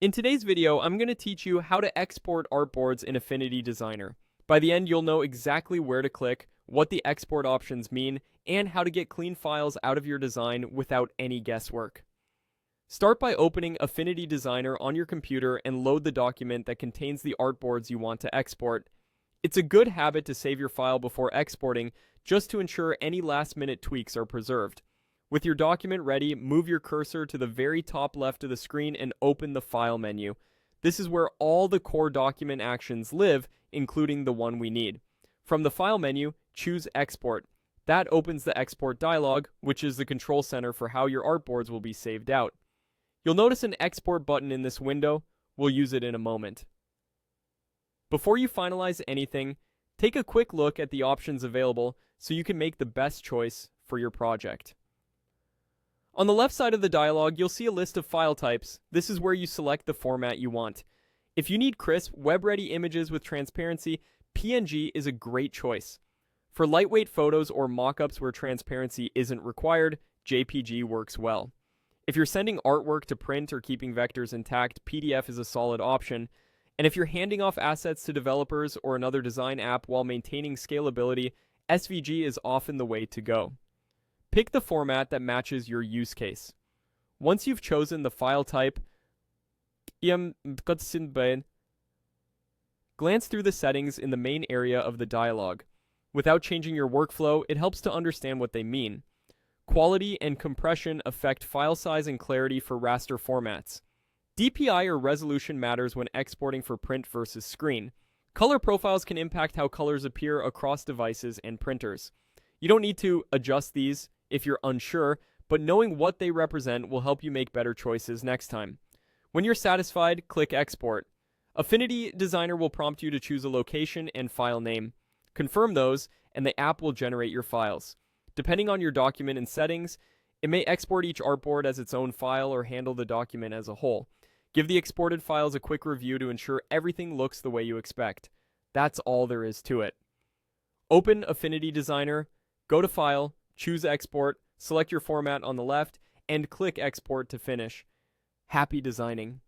In today's video, I'm going to teach you how to export artboards in Affinity Designer. By the end, you'll know exactly where to click, what the export options mean, and how to get clean files out of your design without any guesswork. Start by opening Affinity Designer on your computer and load the document that contains the artboards you want to export. It's a good habit to save your file before exporting, just to ensure any last-minute tweaks are preserved. With your document ready, move your cursor to the very top left of the screen and open the File menu. This is where all the core document actions live, including the one we need. From the File menu, choose Export. That opens the Export dialog, which is the control center for how your artboards will be saved out. You'll notice an Export button in this window. We'll use it in a moment. Before you finalize anything, take a quick look at the options available so you can make the best choice for your project. On the left side of the dialog, you'll see a list of file types. This is where you select the format you want. If you need crisp, web-ready images with transparency, PNG is a great choice. For lightweight photos or mock-ups where transparency isn't required, JPG works well. If you're sending artwork to print or keeping vectors intact, PDF is a solid option. And if you're handing off assets to developers or another design app while maintaining scalability, SVG is often the way to go. Pick the format that matches your use case. Once you've chosen the file type, glance through the settings in the main area of the dialog. Without changing your workflow, it helps to understand what they mean. Quality and compression affect file size and clarity for raster formats. DPI or resolution matters when exporting for print versus screen. Color profiles can impact how colors appear across devices and printers. You don't need to adjust these if you're unsure, but knowing what they represent will help you make better choices next time. When you're satisfied, click Export. Affinity Designer will prompt you to choose a location and file name. Confirm those, and the app will generate your files. Depending on your document and settings, it may export each artboard as its own file or handle the document as a whole. Give the exported files a quick review to ensure everything looks the way you expect. That's all there is to it. Open Affinity Designer, go to File, choose Export, select your format on the left, and click Export to finish. Happy designing!